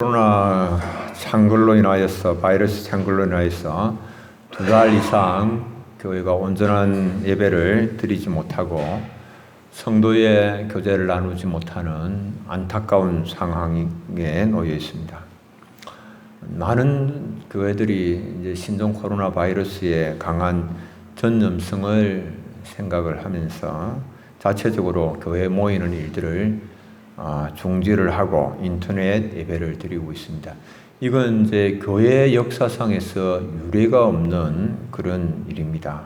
코로나 창궐로 인하여서 바이러스 창궐로 인하여서 2달 이상 교회가 온전한 예배를 드리지 못하고 성도의 교제를 나누지 못하는 안타까운 상황에 놓여 있습니다. 많은 교회들이 이제 신종 코로나 바이러스의 강한 전염성을 생각을 하면서 자체적으로 교회에 모이는 일들을 중지를 하고 인터넷 예배를 드리고 있습니다. 이건 이제 교회 역사상에서 유례가 없는 그런 일입니다.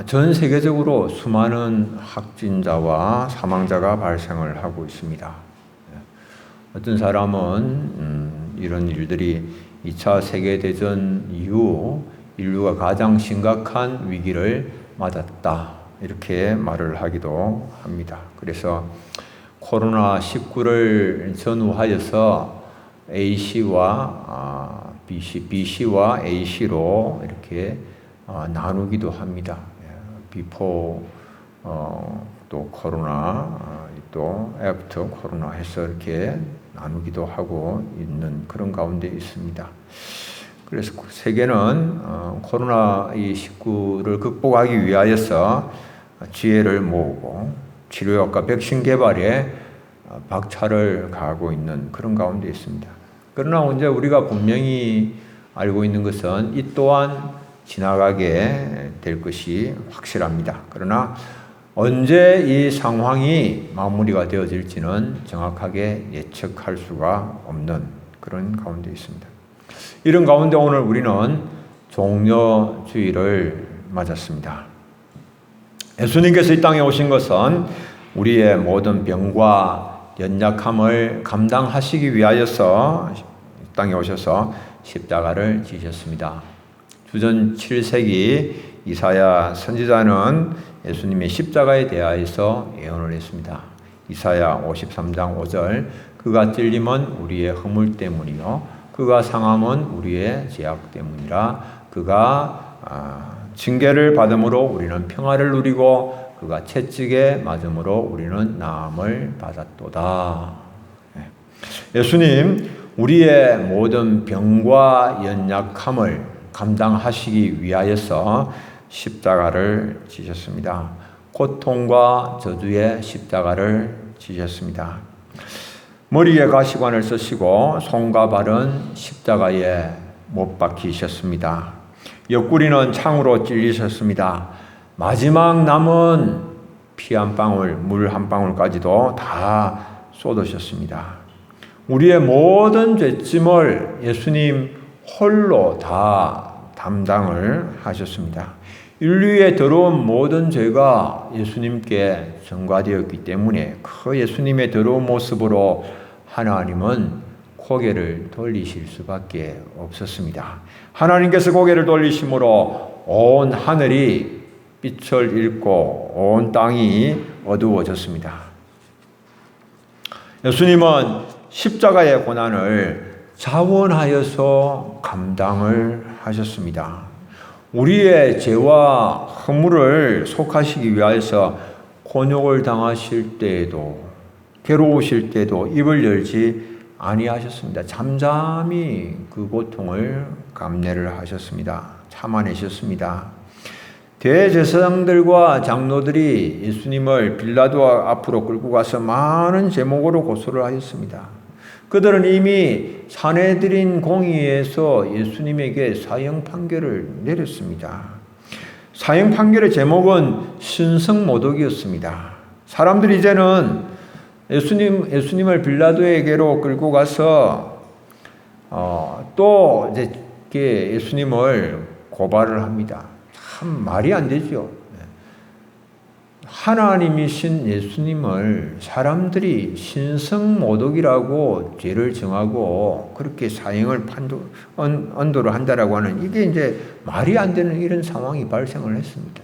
전 세계적으로 수많은 확진자와 사망자가 발생을 하고 있습니다. 어떤 사람은 이런 일들이 2차 세계대전 이후 인류가 가장 심각한 위기를 맞았다, 이렇게 말을 하기도 합니다. 그래서 코로나19를 전후하여서 AC와 BC와 AC로 이렇게 나누기도 합니다. 비포 또 코로나 또 애프터 코로나 해서 이렇게 나누기도 하고 있는 그런 가운데 있습니다. 그래서 세계는 코로나19를 극복하기 위하여서 지혜를 모으고 치료약과 백신 개발에 박차를 가하고 있는 그런 가운데 있습니다. 그러나 이제 우리가 분명히 알고 있는 것은 이 또한 지나가게 될 것이 확실합니다. 그러나 언제 이 상황이 마무리가 되어질지는 정확하게 예측할 수가 없는 그런 가운데 있습니다. 이런 가운데 오늘 우리는 종려주일을 맞았습니다. 예수님께서 이 땅에 오신 것은 우리의 모든 병과 연약함을 감당하시기 위하여서 이 땅에 오셔서 십자가를 지셨습니다. 주전 7세기 이사야 선지자는 예수님의 십자가에 대하여서 예언을 했습니다. 이사야 53장 5절, 그가 찔림은 우리의 허물 때문이요 그가 상함은 우리의 죄악 때문이라. 그가 징계를 받음으로 우리는 평화를 누리고 그가 채찍에 맞음으로 우리는 나음을 받았도다. 예수님, 우리의 모든 병과 연약함을 감당하시기 위하여서 십자가를 지셨습니다. 고통과 저주의 십자가를 지셨습니다. 머리에 가시관을 쓰시고 손과 발은 십자가에 못 박히셨습니다. 옆구리는 창으로 찔리셨습니다. 마지막 남은 피 한 방울, 물 한 방울까지도 다 쏟으셨습니다. 우리의 모든 죄짐을 예수님 홀로 다 담당을 하셨습니다. 인류의 더러운 모든 죄가 예수님께 전가되었기 때문에 그 예수님의 더러운 모습으로 하나님은 고개를 돌리실 수밖에 없었습니다. 하나님께서 고개를 돌리심으로 온 하늘이 빛을 잃고 온 땅이 어두워졌습니다. 예수님은 십자가의 고난을 자원하여서 감당을 하셨습니다. 우리의 죄와 허물을 속하시기 위하여서 곤욕을 당하실 때에도 괴로우실 때도 입을 열지 아니하셨습니다. 잠잠히 그 고통을 감내를 하셨습니다. 참아내셨습니다. 대제사장들과 장로들이 예수님을 빌라도 앞으로 끌고 가서 많은 제목으로 고소를 하였습니다. 그들은 이미 산헤드린 공의에서 예수님에게 사형 판결을 내렸습니다. 사형 판결의 제목은 신성모독이었습니다. 사람들이 이제는 예수님을 빌라도에게로 끌고 가서 또 이제 예수님을 고발을 합니다. 참 말이 안 되죠. 하나님이신 예수님을 사람들이 신성모독이라고 죄를 정하고 그렇게 사형을 언도를 한다라고 하는, 이게 이제 말이 안 되는 이런 상황이 발생을 했습니다.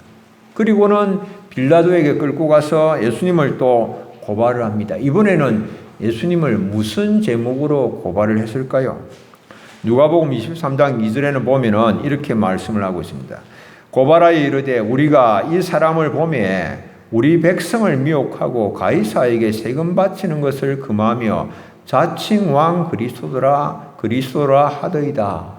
그리고는 빌라도에게 끌고 가서 예수님을 또 고발을 합니다. 이번에는 예수님을 무슨 제목으로 고발을 했을까요? 누가복음 23장 2절에는 보면은 이렇게 말씀을 하고 있습니다. 고발하여 이르되 우리가 이 사람을 보매 우리 백성을 미혹하고 가이사에게 세금 바치는 것을 금하며 자칭 왕 그리스도라 하더이다.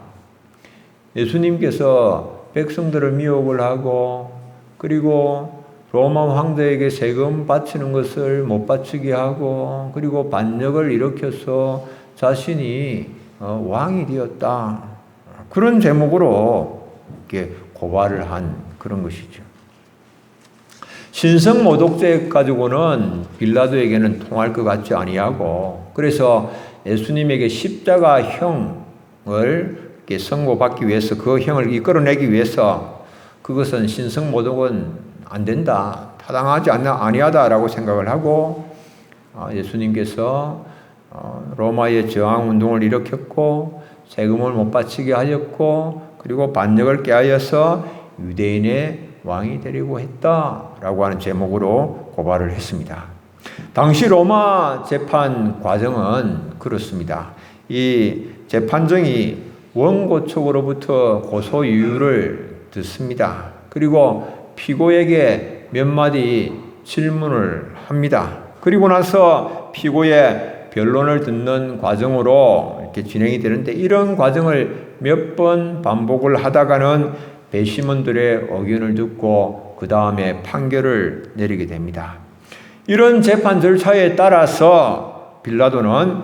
예수님께서 백성들을 미혹을 하고 그리고 로마 황제에게 세금 바치는 것을 못 바치게 하고 그리고 반역을 일으켜서 자신이 왕이 되었다. 그런 제목으로 이렇게 고발을 한 그런 것이죠. 신성모독죄 가지고는 빌라도에게는 통할 것 같지 아니하고 그래서 예수님에게 십자가형을 이렇게 선고받기 위해서 그 형을 이끌어내기 위해서 그것은 신성모독은 안 된다. 타당하지 아니하다라고 생각을 하고 예수님께서 로마의 저항운동을 일으켰고 세금을 못 바치게 하였고 그리고 반역을 깨하여서 유대인의 왕이 되려고 했다라고 하는 제목으로 고발을 했습니다. 당시 로마 재판 과정은 그렇습니다. 이 재판정이 원고 측으로부터 고소유를 듣습니다. 그리고 피고에게 몇 마디 질문을 합니다. 그리고 나서 피고의 변론을 듣는 과정으로 이렇게 진행이 되는데 이런 과정을 몇 번 반복을 하다가는 배심원들의 의견을 듣고 그 다음에 판결을 내리게 됩니다. 이런 재판 절차에 따라서 빌라도는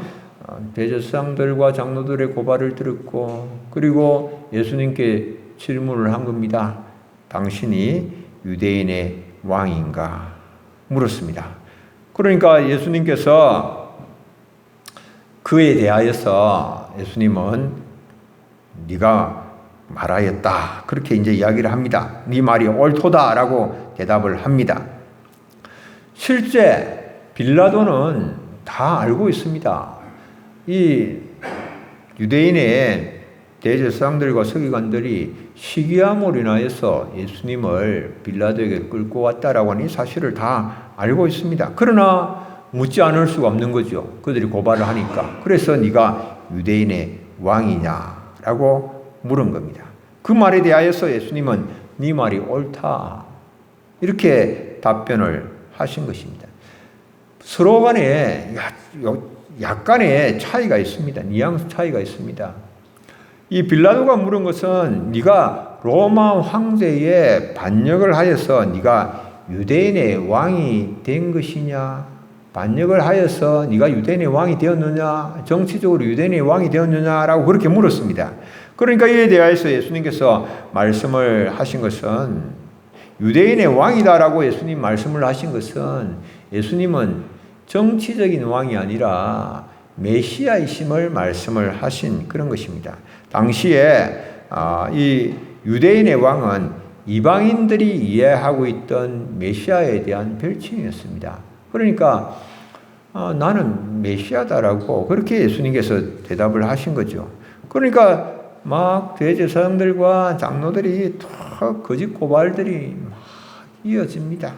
대제사장들과 장로들의 고발을 들었고 그리고 예수님께 질문을 한 겁니다. 당신이 유대인의 왕인가? 물었습니다. 그러니까 예수님께서 그에 대하여서 예수님은 네가 말하였다. 그렇게 이제 이야기를 합니다. 네 말이 옳도다라고 대답을 합니다. 실제 빌라도는 다 알고 있습니다. 이 유대인의 대제사장들과 서기관들이 시기함으로 인하여서 예수님을 빌라도에게 끌고 왔다라고 하는 이 사실을 다 알고 있습니다. 그러나 묻지 않을 수가 없는 거죠. 그들이 고발을 하니까. 그래서 네가 유대인의 왕이냐라고 물은 겁니다. 그 말에 대하여서 예수님은 네 말이 옳다. 이렇게 답변을 하신 것입니다. 서로 간에 약간의 차이가 있습니다. 뉘앙스 차이가 있습니다. 이 빌라도가 물은 것은 네가 로마 황제의 반역을 하여서 네가 유대인의 왕이 된 것이냐? 반역을 하여서 네가 유대인의 왕이 되었느냐? 정치적으로 유대인의 왕이 되었느냐라고 그렇게 물었습니다. 그러니까 이에 대해서 예수님께서 말씀을 하신 것은 유대인의 왕이다라고 예수님 말씀을 하신 것은 예수님은 정치적인 왕이 아니라 메시아이심을 말씀을 하신 그런 것입니다. 당시에 이 유대인의 왕은 이방인들이 이해하고 있던 메시아에 대한 별칭이었습니다. 그러니까 나는 메시아다라고 그렇게 예수님께서 대답을 하신 거죠. 그러니까 막 대제사장들과 장로들이 더 거짓 고발들이 막 이어집니다.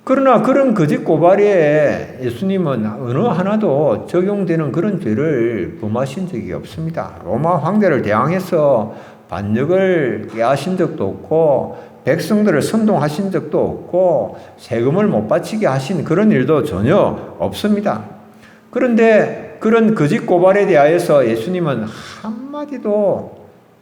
그러나 그런 거짓 고발에 예수님은 어느 하나도 적용되는 그런 죄를 범하신 적이 없습니다. 로마 황제를 대항해서 반역을 깨하신 적도 없고 백성들을 선동하신 적도 없고 세금을 못 바치게 하신 그런 일도 전혀 없습니다. 그런데 그런 거짓 고발에 대하여서 예수님은 한마디도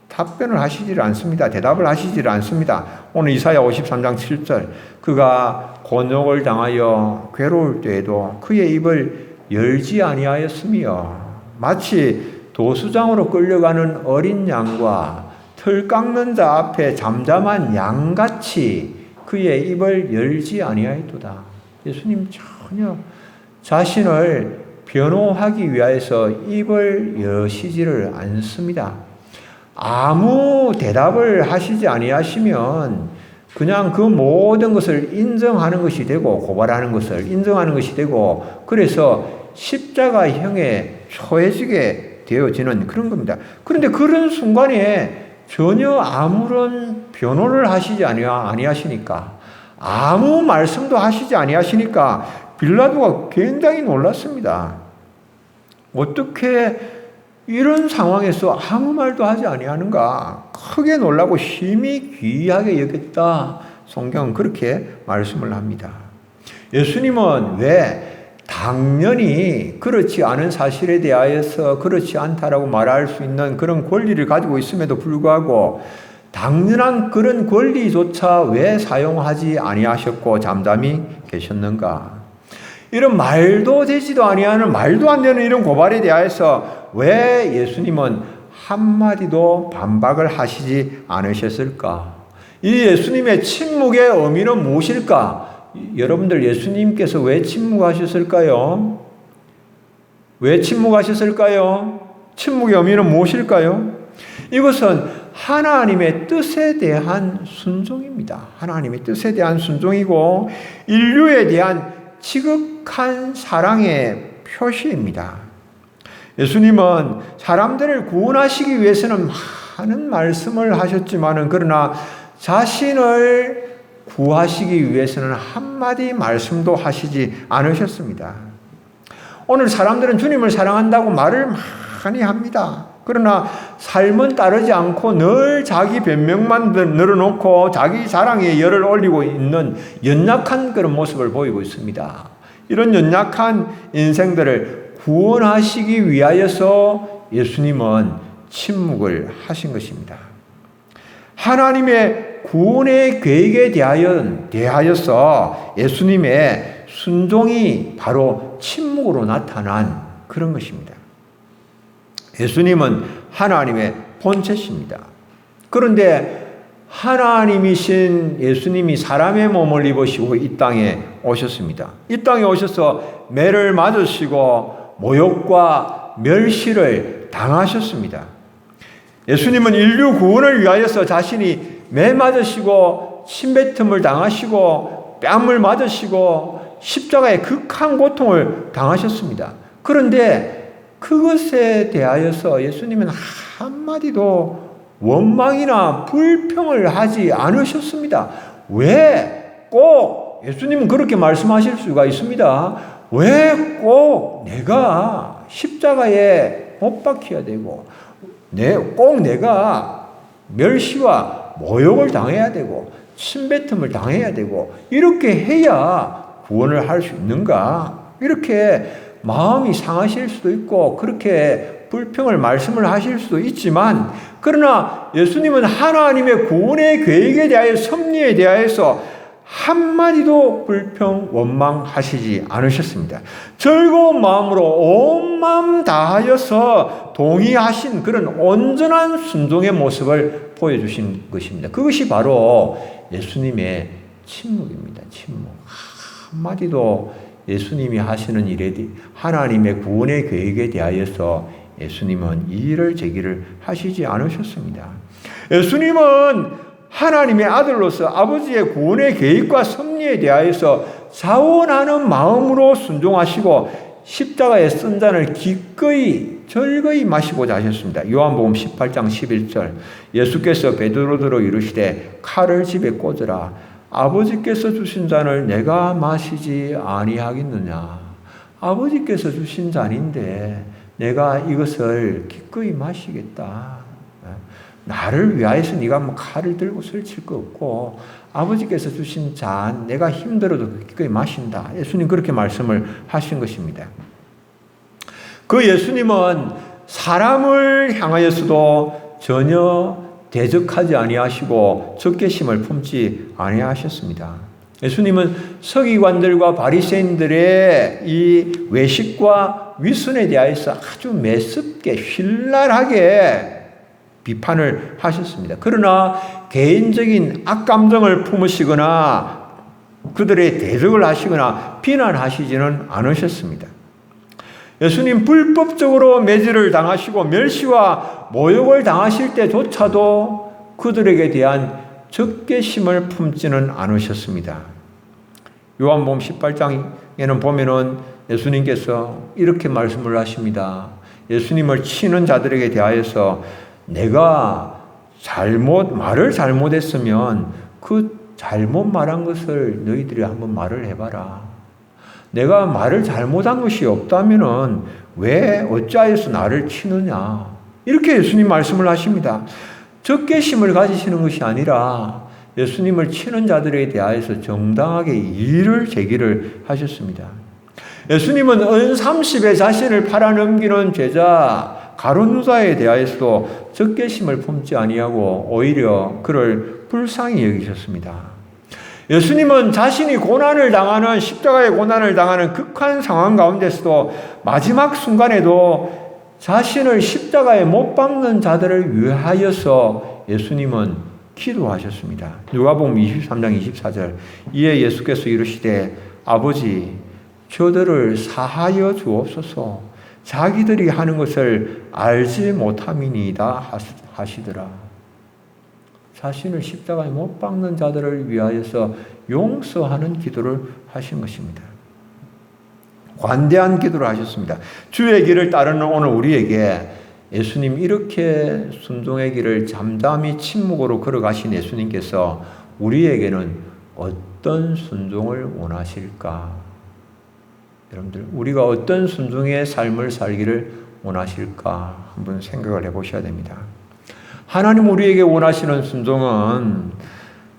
답변을 하시질 않습니다. 대답을 하시질 않습니다. 오늘 이사야 53장 7절 그가 곤욕을 당하여 괴로울 때에도 그의 입을 열지 아니하였으며 마치 도수장으로 끌려가는 어린 양과 털 깎는 자 앞에 잠잠한 양같이 그의 입을 열지 아니하였도다. 예수님 전혀 자신을 변호하기 위해서 입을 여시지를 않습니다. 아무 대답을 하시지 아니하시면 그냥 그 모든 것을 인정하는 것이 되고 고발하는 것을 인정하는 것이 되고 그래서 십자가형에 처해지게 되어지는 그런 겁니다. 그런데 그런 순간에 전혀 아무런 변호를 하시지 아니하시니까 아무 말씀도 하시지 아니하시니까 빌라도가 굉장히 놀랐습니다. 어떻게 이런 상황에서 아무 말도 하지 아니하는가 크게 놀라고 심히 귀하게 여겼다. 성경은 그렇게 말씀을 합니다. 예수님은 왜 당연히 그렇지 않은 사실에 대하여서 그렇지 않다라고 말할 수 있는 그런 권리를 가지고 있음에도 불구하고 당연한 그런 권리조차 왜 사용하지 아니하셨고 잠잠히 계셨는가? 이런 말도 되지도 아니하는 말도 안 되는 이런 고발에 대하여서 왜 예수님은 한마디도 반박을 하시지 않으셨을까? 이 예수님의 침묵의 의미는 무엇일까? 여러분들 예수님께서 왜 침묵하셨을까요? 왜 침묵하셨을까요? 침묵의 의미는 무엇일까요? 이것은 하나님의 뜻에 대한 순종입니다. 하나님의 뜻에 대한 순종이고 인류에 대한 지극한 사랑의 표시입니다. 예수님은 사람들을 구원하시기 위해서는 많은 말씀을 하셨지만은 그러나 자신을 구하시기 위해서는 한마디 말씀도 하시지 않으셨습니다. 오늘 사람들은 주님을 사랑한다고 말을 많이 합니다. 그러나 삶은 따르지 않고 늘 자기 변명만 늘어놓고 자기 자랑에 열을 올리고 있는 연약한 그런 모습을 보이고 있습니다. 이런 연약한 인생들을 구원하시기 위하여서 예수님은 침묵을 하신 것입니다. 하나님의 구원의 계획에 대하여서 예수님의 순종이 바로 침묵으로 나타난 그런 것입니다. 예수님은 하나님의 본체십니다. 그런데 하나님이신 예수님이 사람의 몸을 입으시고 이 땅에 오셨습니다. 이 땅에 오셔서 매를 맞으시고 모욕과 멸시를 당하셨습니다. 예수님은 인류 구원을 위하여서 자신이 매 맞으시고 침뱉음을 당하시고 뺨을 맞으시고 십자가의 극한 고통을 당하셨습니다. 그런데 그것에 대하여서 예수님은 한마디도 원망이나 불평을 하지 않으셨습니다. 왜 꼭 예수님은 그렇게 말씀하실 수가 있습니다. 왜 꼭 내가 십자가에 못 박혀야 되고 꼭 내가 멸시와 모욕을 당해야 되고 침뱉음을 당해야 되고 이렇게 해야 구원을 할 수 있는가? 이렇게 마음이 상하실 수도 있고 그렇게 불평을 말씀을 하실 수도 있지만 그러나 예수님은 하나님의 구원의 계획에 대하여 섭리에 대하여서 한마디도 불평 원망하시지 않으셨습니다. 즐거운 마음으로 온 마음 다하여서 동의하신 그런 온전한 순종의 모습을 보여주신 것입니다. 그것이 바로 예수님의 침묵입니다. 침묵. 한마디도 예수님이 하시는 일에 하나님의 구원의 계획에 대하여서 예수님은 이의를 제기를 하시지 않으셨습니다. 예수님은 하나님의 아들로서 아버지의 구원의 계획과 섭리에 대하여서 자원하는 마음으로 순종하시고 십자가의 쓴 잔을 기꺼이 즐거이 마시고자 하셨습니다. 요한복음 18장 11절 예수께서 베드로더러 이르시되 칼을 집에 꽂으라. 아버지께서 주신 잔을 내가 마시지 아니하겠느냐. 아버지께서 주신 잔인데 내가 이것을 기꺼이 마시겠다. 나를 위하여서 네가 뭐 칼을 들고 설칠 거 없고 아버지께서 주신 잔 내가 힘들어도 기꺼이 마신다. 예수님 그렇게 말씀을 하신 것입니다. 그 예수님은 사람을 향하여서도 전혀 대적하지 아니하시고 적개심을 품지 아니하셨습니다. 예수님은 서기관들과 바리새인들의 이 외식과 위선에 대하여서 아주 매섭게 신랄하게 비판을 하셨습니다. 그러나 개인적인 악감정을 품으시거나 그들의 대적을 하시거나 비난하시지는 않으셨습니다. 예수님 불법적으로 매질을 당하시고 멸시와 모욕을 당하실 때조차도 그들에게 대한 적개심을 품지는 않으셨습니다. 요한복음 18장에는 보면은 예수님께서 이렇게 말씀을 하십니다. 예수님을 치는 자들에게 대하여서 내가 말을 잘못했으면 그 잘못 말한 것을 너희들이 한번 말을 해봐라. 내가 말을 잘못한 것이 없다면은 왜 어찌하여서 나를 치느냐. 이렇게 예수님 말씀을 하십니다. 적개심을 가지시는 것이 아니라 예수님을 치는 자들에 대하여서 정당하게 이의를 제기를 하셨습니다. 예수님은 은 30에 자신을 팔아넘기는 제자 가룟유다에 대하여서도 적개심을 품지 아니하고 오히려 그를 불쌍히 여기셨습니다. 예수님은 자신이 고난을 당하는, 십자가의 고난을 당하는 극한 상황 가운데서도 마지막 순간에도 자신을 십자가에 못 박는 자들을 위하여서 예수님은 기도하셨습니다. 누가복음 23장 24절. 이에 예수께서 이르시되 아버지 저들을 사하여 주옵소서. 자기들이 하는 것을 알지 못함이니이다 하시더라. 자신을 십자가에 못 박는 자들을 위하여서 용서하는 기도를 하신 것입니다. 관대한 기도를 하셨습니다. 주의 길을 따르는 오늘 우리에게 예수님 이렇게 순종의 길을 잠잠히 침묵으로 걸어가신 예수님께서 우리에게는 어떤 순종을 원하실까? 여러분들, 우리가 어떤 순종의 삶을 살기를 원하실까? 한번 생각을 해보셔야 됩니다. 하나님 우리에게 원하시는 순종은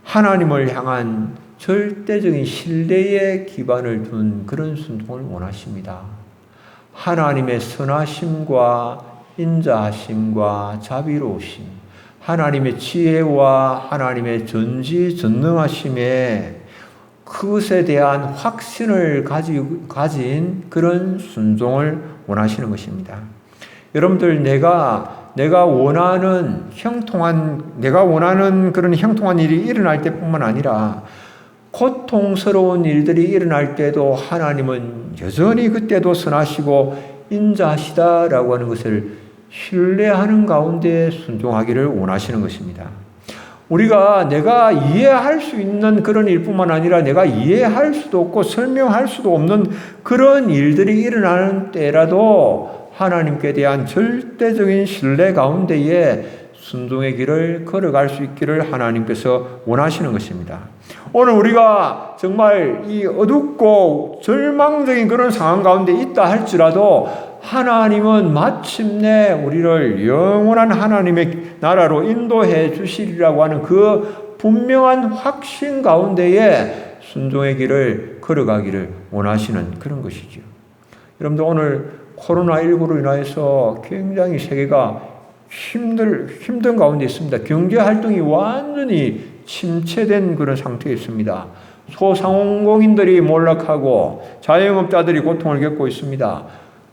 하나님을 향한 절대적인 신뢰의 기반을 둔 그런 순종을 원하십니다. 하나님의 선하심과 인자하심과 자비로우심, 하나님의 지혜와 하나님의 전지전능하심에 그것에 대한 확신을 가진 그런 순종을 원하시는 것입니다. 여러분들, 내가 원하는 그런 형통한 일이 일어날 때뿐만 아니라 고통스러운 일들이 일어날 때도 하나님은 여전히 그때도 선하시고 인자하시다라고 하는 것을 신뢰하는 가운데 순종하기를 원하시는 것입니다. 우리가 내가 이해할 수 있는 그런 일뿐만 아니라 내가 이해할 수도 없고 설명할 수도 없는 그런 일들이 일어나는 때라도 하나님께 대한 절대적인 신뢰 가운데에 순종의 길을 걸어갈 수 있기를 하나님께서 원하시는 것입니다. 오늘 우리가 정말 이 어둡고 절망적인 그런 상황 가운데 있다 할지라도 하나님은 마침내 우리를 영원한 하나님의 나라로 인도해 주시리라고 하는 그 분명한 확신 가운데에 순종의 길을 걸어가기를 원하시는 그런 것이죠. 여러분들, 오늘 코로나19로 인하여서 굉장히 세계가 힘든 가운데 있습니다. 경제활동이 완전히 침체된 그런 상태에 있습니다. 소상공인들이 몰락하고 자영업자들이 고통을 겪고 있습니다.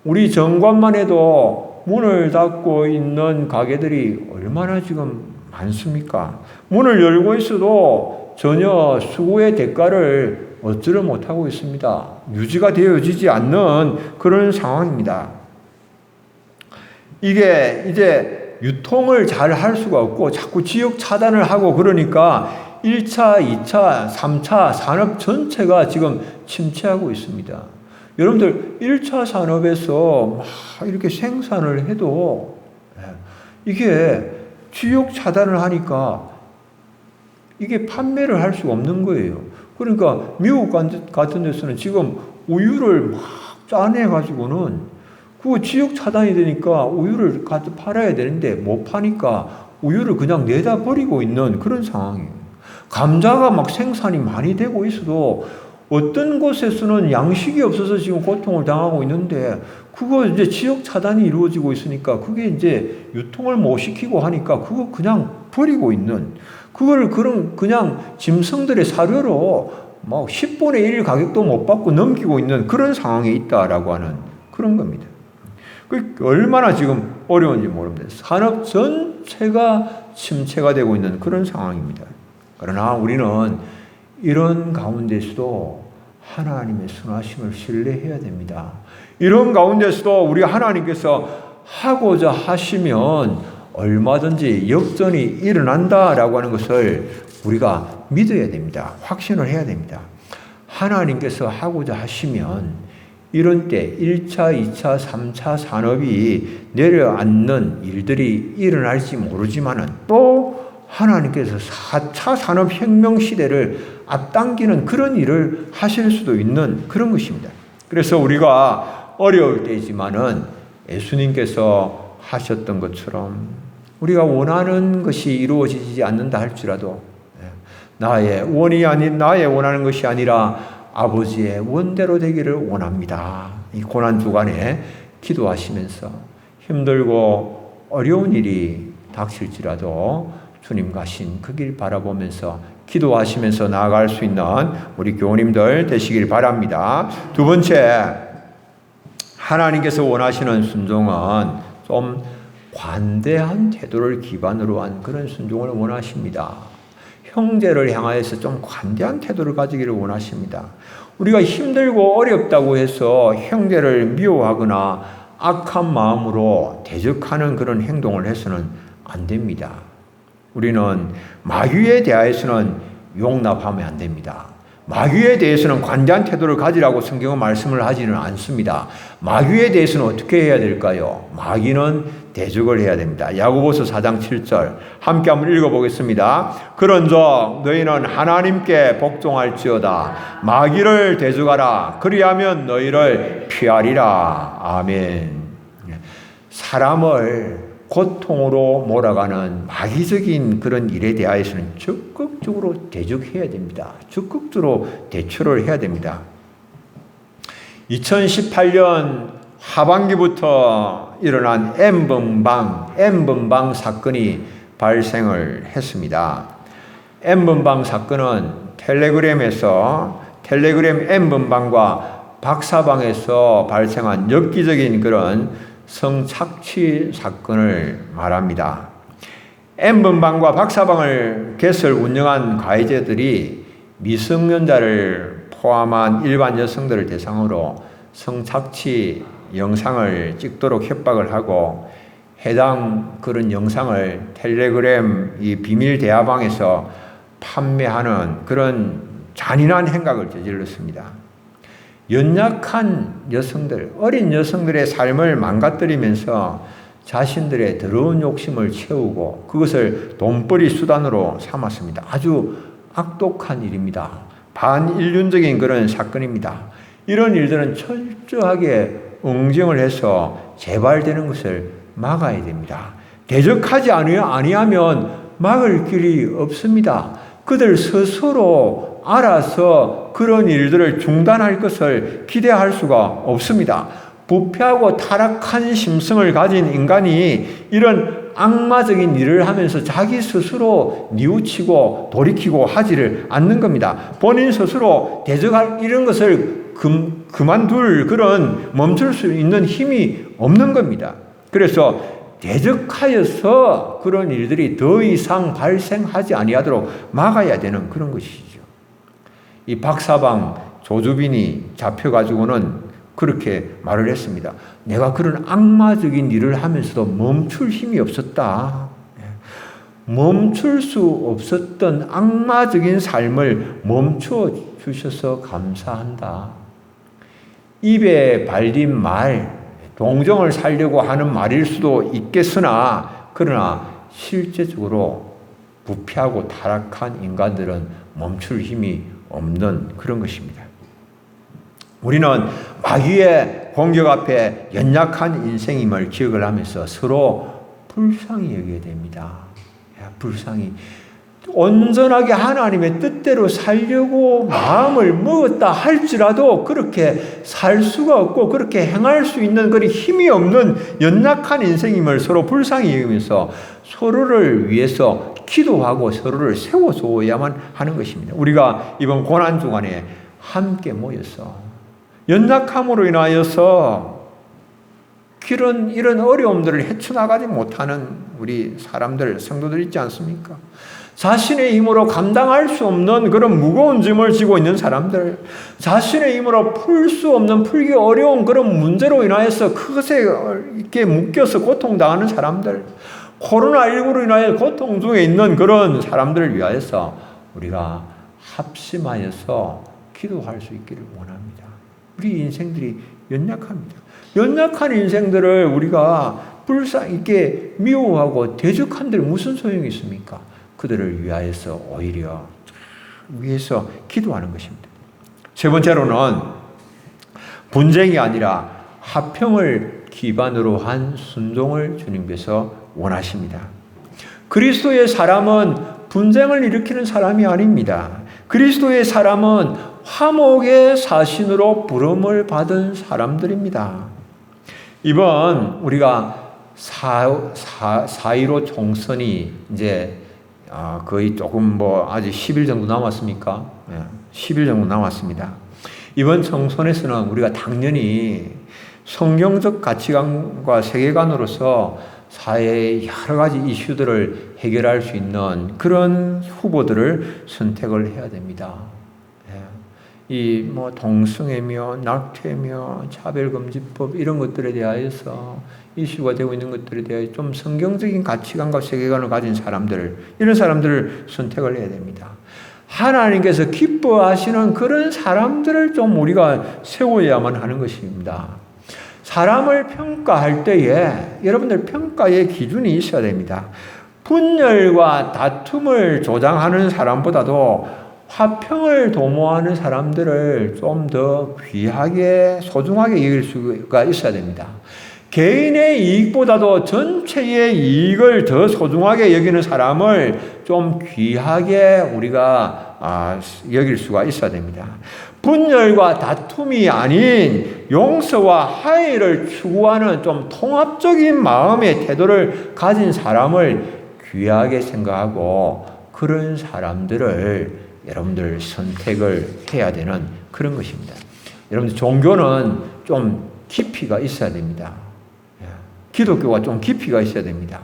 우리 정관만 해도 문을 닫고 있는 가게들이 얼마나 지금 많습니까? 문을 열고 있어도 전혀 수고의 대가를 얻지를 못하고 있습니다. 유지가 되어지지 않는 그런 상황입니다. 이게 이제 유통을 잘 할 수가 없고 자꾸 지역 차단을 하고 그러니까 1차, 2차, 3차 산업 전체가 지금 침체하고 있습니다. 여러분들, 1차 산업에서 막 이렇게 생산을 해도 이게 지역 차단을 하니까 이게 판매를 할 수가 없는 거예요. 그러니까 미국 같은 데서는 지금 우유를 막 짜내가지고는 그 지역 차단이 되니까 우유를 가서 팔아야 되는데 못 파니까 우유를 그냥 내다 버리고 있는 그런 상황이에요. 감자가 막 생산이 많이 되고 있어도 어떤 곳에서는 양식이 없어서 지금 고통을 당하고 있는데 그거 이제 지역 차단이 이루어지고 있으니까 그게 이제 유통을 못 시키고 하니까 그거 그냥 버리고 있는 그걸 그냥 짐승들의 사료로 막 10분의 1 가격도 못 받고 넘기고 있는 그런 상황에 있다라고 하는 그런 겁니다. 그 얼마나 지금 어려운지 모릅니다. 산업 전체가 침체가 되고 있는 그런 상황입니다. 그러나 우리는 이런 가운데서도 하나님의 선하심을 신뢰해야 됩니다. 이런 가운데서도 우리 하나님께서 하고자 하시면 얼마든지 역전이 일어난다라고 하는 것을 우리가 믿어야 됩니다. 확신을 해야 됩니다. 하나님께서 하고자 하시면 이런 때 1차, 2차, 3차 산업이 내려앉는 일들이 일어날지 모르지만은 또 하나님께서 4차 산업혁명 시대를 앞당기는 그런 일을 하실 수도 있는 그런 것입니다. 그래서 우리가 어려울 때이지만은 예수님께서 하셨던 것처럼 우리가 원하는 것이 이루어지지 않는다 할지라도 나의 원하는 것이 아니라 아버지의 원대로 되기를 원합니다. 이 고난 주간에 기도하시면서 힘들고 어려운 일이 닥칠지라도 주님 가신 그 길 바라보면서 기도하시면서 나아갈 수 있는 우리 교우님들 되시길 바랍니다. 두 번째, 하나님께서 원하시는 순종은 좀 관대한 태도를 기반으로 한 그런 순종을 원하십니다. 형제를 향하여서 좀 관대한 태도를 가지기를 원하십니다. 우리가 힘들고 어렵다고 해서 형제를 미워하거나 악한 마음으로 대적하는 그런 행동을 해서는 안 됩니다. 우리는 마귀에 대하여서는 용납하면 안 됩니다. 마귀에 대해서는 관대한 태도를 가지라고 성경은 말씀을 하지는 않습니다. 마귀에 대해서는 어떻게 해야 될까요? 마귀는 대적을 해야 됩니다. 야고보서 4장 7절 함께 한번 읽어보겠습니다. 그런즉 너희는 하나님께 복종할지어다. 마귀를 대적하라. 그리하면 너희를 피하리라. 아멘. 사람을 고통으로 몰아가는 마귀적인 그런 일에 대하여서는 적극적으로 대적해야 됩니다. 적극적으로 대처를 해야 됩니다. 2018년 하반기부터 일어난 N번방 사건이 발생을 했습니다. N번방 사건은 텔레그램 N번방과 박사방에서 발생한 엽기적인 그런 성착취 사건을 말합니다. N번방과 박사방을 개설 운영한 가해자들이 미성년자를 포함한 일반 여성들을 대상으로 성착취 영상을 찍도록 협박을 하고 해당 그런 영상을 텔레그램 이 비밀 대화방에서 판매하는 그런 잔인한 행각을 저질렀습니다. 연약한 여성들, 어린 여성들의 삶을 망가뜨리면서 자신들의 더러운 욕심을 채우고 그것을 돈벌이 수단으로 삼았습니다. 아주 악독한 일입니다. 반인륜적인 그런 사건입니다. 이런 일들은 철저하게 응징을 해서 재발되는 것을 막아야 됩니다. 대적하지 아니하면 막을 길이 없습니다. 그들 스스로 알아서 그런 일들을 중단할 것을 기대할 수가 없습니다. 부패하고 타락한 심성을 가진 인간이 이런 악마적인 일을 하면서 자기 스스로 뉘우치고 돌이키고 하지를 않는 겁니다. 본인 스스로 대적할 이런 것을 그만둘 그런 멈출 수 있는 힘이 없는 겁니다. 그래서 대적하여서 그런 일들이 더 이상 발생하지 아니하도록 막아야 되는 그런 것이죠. 이 박사방 조주빈이 잡혀가지고는 그렇게 말을 했습니다. 내가 그런 악마적인 일을 하면서도 멈출 힘이 없었다. 멈출 수 없었던 악마적인 삶을 멈춰 주셔서 감사한다. 입에 발린 말, 동정을 살려고 하는 말일 수도 있겠으나 그러나 실제적으로 부패하고 타락한 인간들은 멈출 힘이 없는 그런 것입니다. 우리는 마귀의 공격 앞에 연약한 인생임을 기억을 하면서 서로 불쌍히 여겨야 됩니다. 불쌍히. 온전하게 하나님의 뜻대로 살려고 마음을 먹었다 할지라도 그렇게 살 수가 없고 그렇게 행할 수 있는 그런 힘이 없는 연약한 인생임을 서로 불쌍히 여기면서 서로를 위해서 기도하고 서로를 세워줘야만 하는 것입니다. 우리가 이번 고난 주간에 함께 모여서 연약함으로 인하여서 이런 어려움들을 헤쳐나가지 못하는 우리 사람들, 성도들 있지 않습니까? 자신의 힘으로 감당할 수 없는 그런 무거운 짐을 지고 있는 사람들, 자신의 힘으로 풀 수 없는 풀기 어려운 그런 문제로 인하여서 그것에 이렇게 묶여서 고통당하는 사람들, 코로나19로 인하여 고통 중에 있는 그런 사람들을 위하여서 우리가 합심하여서 기도할 수 있기를 원합니다. 우리 인생들이 연약합니다. 연약한 인생들을 우리가 불쌍하게 미워하고 대적한들 무슨 소용이 있습니까? 그들을 위하여서 오히려 위해서 기도하는 것입니다. 세 번째로는 분쟁이 아니라 화평을 기반으로 한 순종을 주님께서 원하십니다. 그리스도의 사람은 분쟁을 일으키는 사람이 아닙니다. 그리스도의 사람은 화목의 사신으로 부름을 받은 사람들입니다. 이번 우리가 4.15 총선이 이제 거의 조금 아직 10일 정도 남았습니까? 10일 정도 남았습니다. 이번 총선에서는 우리가 당연히 성경적 가치관과 세계관으로서 사회의 여러 가지 이슈들을 해결할 수 있는 그런 후보들을 선택을 해야 됩니다. 이 동성애며 낙태며 차별금지법 이런 것들에 대하여서 이슈가 되고 있는 것들에 대해 좀 성경적인 가치관과 세계관을 가진 사람들, 이런 사람들을 선택을 해야 됩니다. 하나님께서 기뻐하시는 그런 사람들을 좀 우리가 세워야만 하는 것입니다. 사람을 평가할 때에 여러분들 평가의 기준이 있어야 됩니다. 분열과 다툼을 조장하는 사람보다도 화평을 도모하는 사람들을 좀 더 귀하게 소중하게 여길 수가 있어야 됩니다. 개인의 이익보다도 전체의 이익을 더 소중하게 여기는 사람을 좀 귀하게 우리가 여길 수가 있어야 됩니다. 분열과 다툼이 아닌 용서와 화해를 추구하는 좀 통합적인 마음의 태도를 가진 사람을 귀하게 생각하고 그런 사람들을 여러분들 선택을 해야 되는 그런 것입니다. 여러분들 종교는 좀 깊이가 있어야 됩니다. 기독교가 좀 깊이가 있어야 됩니다.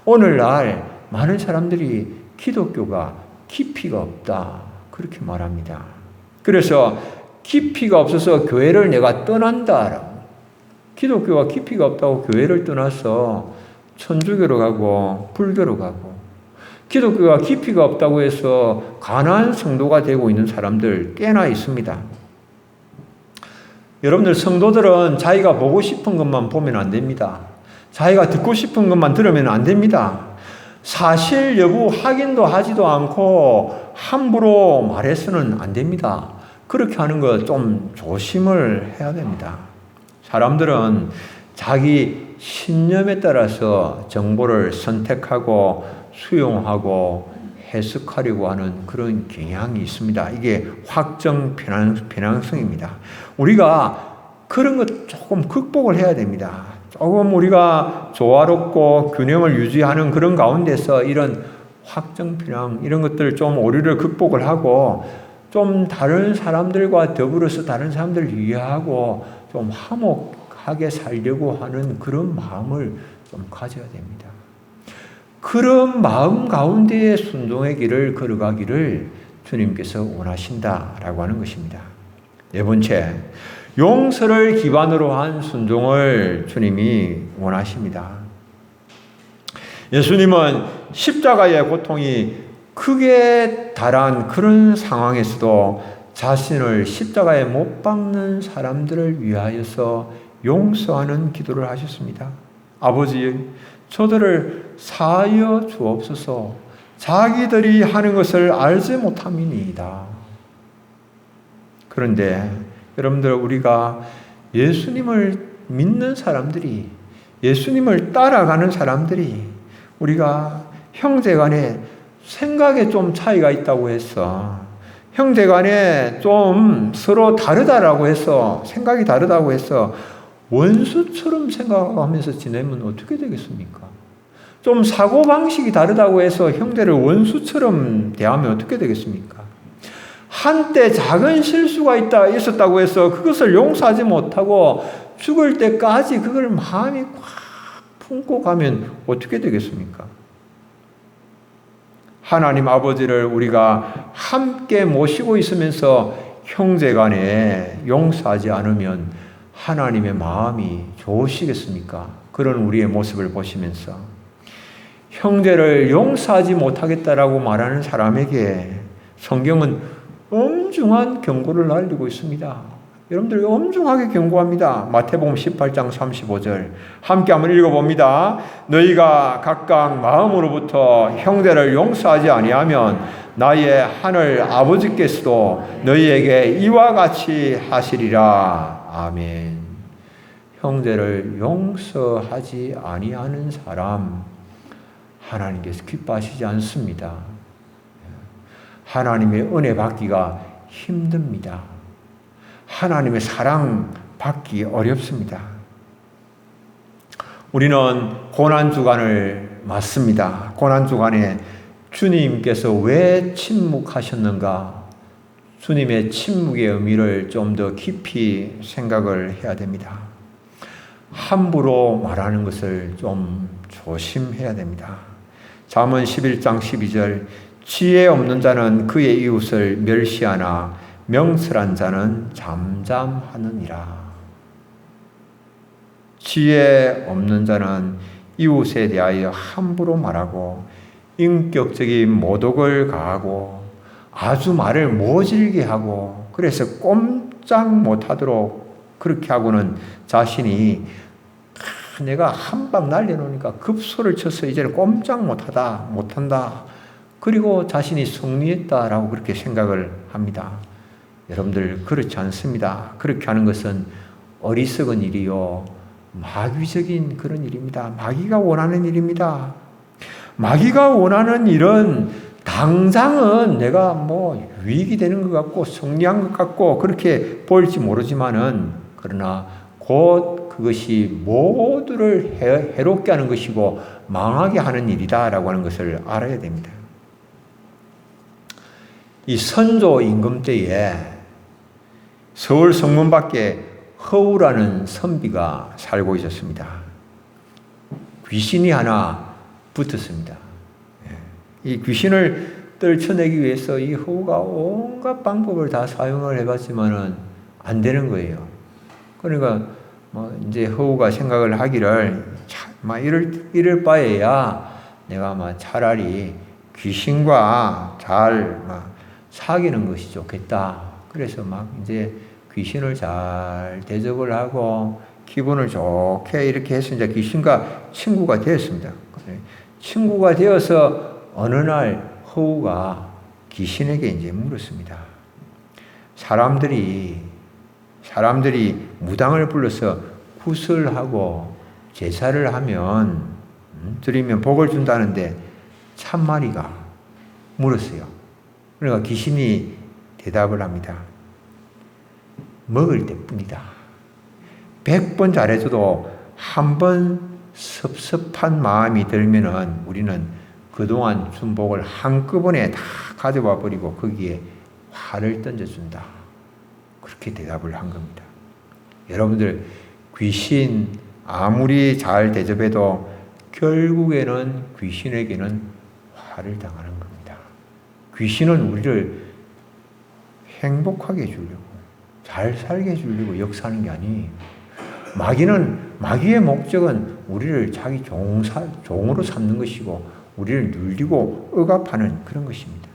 오늘날 많은 사람들이 기독교가 깊이가 없다 그렇게 말합니다. 그래서 깊이가 없어서 교회를 내가 떠난다라고. 기독교가 깊이가 없다고 교회를 떠나서 천주교로 가고 불교로 가고, 기독교가 깊이가 없다고 해서 가난한 성도가 되고 있는 사람들 꽤나 있습니다. 여러분들 성도들은 자기가 보고 싶은 것만 보면 안 됩니다. 자기가 듣고 싶은 것만 들으면 안 됩니다. 사실 여부 확인도 하지도 않고 함부로 말해서는 안 됩니다. 그렇게 하는 거 좀 조심을 해야 됩니다. 사람들은 자기 신념에 따라서 정보를 선택하고 수용하고 해석하려고 하는 그런 경향이 있습니다. 이게 확정 편향성입니다. 우리가 그런 것 조금 극복을 해야 됩니다. 조금 우리가 조화롭고 균형을 유지하는 그런 가운데서 이런 확정 편향 이런 것들 좀 오류를 극복을 하고 좀 다른 사람들과 더불어서 다른 사람들을 이해하고 좀 화목하게 살려고 하는 그런 마음을 좀 가져야 됩니다. 그런 마음 가운데에 순종의 길을 걸어가기를 주님께서 원하신다라고 하는 것입니다. 네 번째, 용서를 기반으로 한 순종을 주님이 원하십니다. 예수님은 십자가의 고통이 크게 달한 그런 상황에서도 자신을 십자가에 못 박는 사람들을 위하여서 용서하는 기도를 하셨습니다. 아버지, 저들을 사하여 주옵소서. 자기들이 하는 것을 알지 못함이니이다. 그런데 여러분들, 우리가 예수님을 믿는 사람들이, 예수님을 따라가는 사람들이 우리가 형제간에 생각에 좀 차이가 있다고 해서, 형제간에 좀 서로 다르다라고 해서, 생각이 다르다고 해서 원수처럼 생각하면서 지내면 어떻게 되겠습니까? 좀 사고방식이 다르다고 해서 형제를 원수처럼 대하면 어떻게 되겠습니까? 한때 작은 실수가 있었다고 해서 그것을 용서하지 못하고 죽을 때까지 그걸 마음이 꽉 품고 가면 어떻게 되겠습니까? 하나님 아버지를 우리가 함께 모시고 있으면서 형제간에 용서하지 않으면 하나님의 마음이 좋으시겠습니까? 그런 우리의 모습을 보시면서 형제를 용서하지 못하겠다라고 말하는 사람에게 성경은 엄중한 경고를 날리고 있습니다. 여러분들 엄중하게 경고합니다. 마태복음 18장 35절 함께 한번 읽어봅니다. 너희가 각각 마음으로부터 형제를 용서하지 아니하면 나의 하늘 아버지께서도 너희에게 이와 같이 하시리라. 아멘. 형제를 용서하지 아니하는 사람 하나님께서 기뻐하시지 않습니다. 하나님의 은혜 받기가 힘듭니다. 하나님의 사랑 받기 어렵습니다. 우리는 고난주간을 맞습니다. 고난주간에 주님께서 왜 침묵하셨는가? 주님의 침묵의 의미를 좀 더 깊이 생각을 해야 됩니다. 함부로 말하는 것을 좀 조심해야 됩니다. 잠언 11장 12절 지혜 없는 자는 그의 이웃을 멸시하나 명철한 자는 잠잠하느니라. 지혜 없는 자는 이웃에 대하여 함부로 말하고 인격적인 모독을 가하고 아주 말을 모질게 하고 그래서 꼼짝 못하도록 그렇게 하고는 자신이 내가 한 방 날려놓으니까 급소를 쳐서 이제는 꼼짝 못한다. 그리고 자신이 승리했다라고 그렇게 생각을 합니다. 여러분들 그렇지 않습니다. 그렇게 하는 것은 어리석은 일이요. 마귀적인 그런 일입니다. 마귀가 원하는 일입니다. 마귀가 원하는 일은 당장은 내가 유익이 되는 것 같고 승리한 것 같고 그렇게 보일지 모르지만은 그러나 곧 그것이 모두를 해롭게 하는 것이고 망하게 하는 일이다라고 하는 것을 알아야 됩니다. 이 선조 임금 때에 서울 성문 밖에 허우라는 선비가 살고 있었습니다. 귀신이 하나 붙었습니다. 이 귀신을 떨쳐내기 위해서 이 허우가 온갖 방법을 다 사용을 해봤지만은 안 되는 거예요. 그러니까 이제 허우가 생각을 하기를 이럴 바에야 내가 차라리 귀신과 잘 사귀는 것이 좋겠다. 그래서 이제 귀신을 잘 대접을 하고 기분을 좋게 이렇게 해서 이제 귀신과 친구가 되었습니다. 친구가 되어서 어느 날 허우가 귀신에게 이제 물었습니다. 사람들이 무당을 불러서 구슬하고 제사를 하면 드리면 복을 준다는데 참말이가 물었어요. 그러니까 귀신이 대답을 합니다. 먹을 때뿐이다. 100번 잘해줘도 한 번 섭섭한 마음이 들면은 우리는 그동안 준 복을 한꺼번에 다 가져와 버리고 거기에 화를 던져준다. 그렇게 대답을 한 겁니다. 여러분들 귀신 아무리 잘 대접해도 결국에는 귀신에게는 화를 당하는 겁니다. 귀신은 우리를 행복하게 해주려고 잘 살게 해주려고 역사하는 게 아니에요. 마귀의 목적은 우리를 자기 종으로 삼는 것이고 우리를 눌리고 억압하는 그런 것입니다.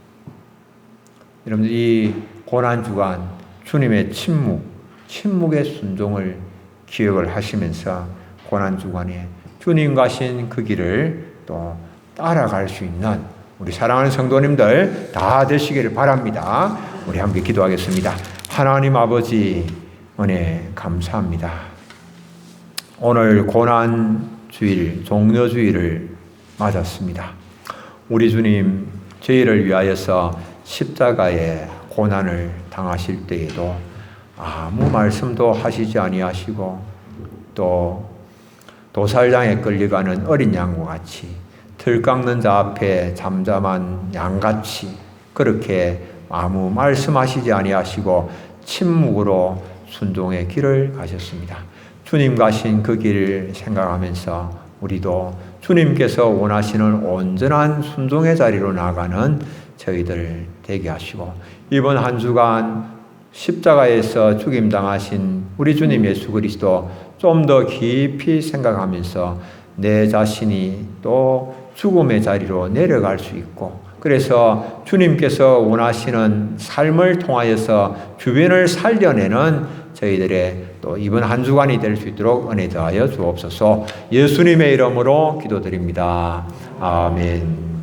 여러분들 이 고난주간 주님의 침묵의 순종을 기억을 하시면서 고난주간에 주님 가신 그 길을 또 따라갈 수 있는 우리 사랑하는 성도님들 다 되시기를 바랍니다. 우리 함께 기도하겠습니다. 하나님 아버지 은혜 감사합니다. 오늘 고난주일, 종려주일을 맞았습니다. 우리 주님 저희를 위하여서 십자가의 고난을 당하실 때에도 아무 말씀도 하시지 아니하시고 또 도살장에 끌려가는 어린 양과 같이 들 깎는 자 앞에 잠잠한 양같이 그렇게 아무 말씀하시지 아니하시고 침묵으로 순종의 길을 가셨습니다. 주님 가신 그 길을 생각하면서 우리도 주님께서 원하시는 온전한 순종의 자리로 나가는 저희들 되게 하시고 이번 한 주간 십자가에서 죽임당하신 우리 주님 예수 그리스도 좀 더 깊이 생각하면서 내 자신이 또 죽음의 자리로 내려갈 수 있고 그래서 주님께서 원하시는 삶을 통하여서 주변을 살려내는 저희들의 또 이번 한 주간이 될 수 있도록 은혜 더하여 주옵소서. 예수님의 이름으로 기도드립니다. 아멘.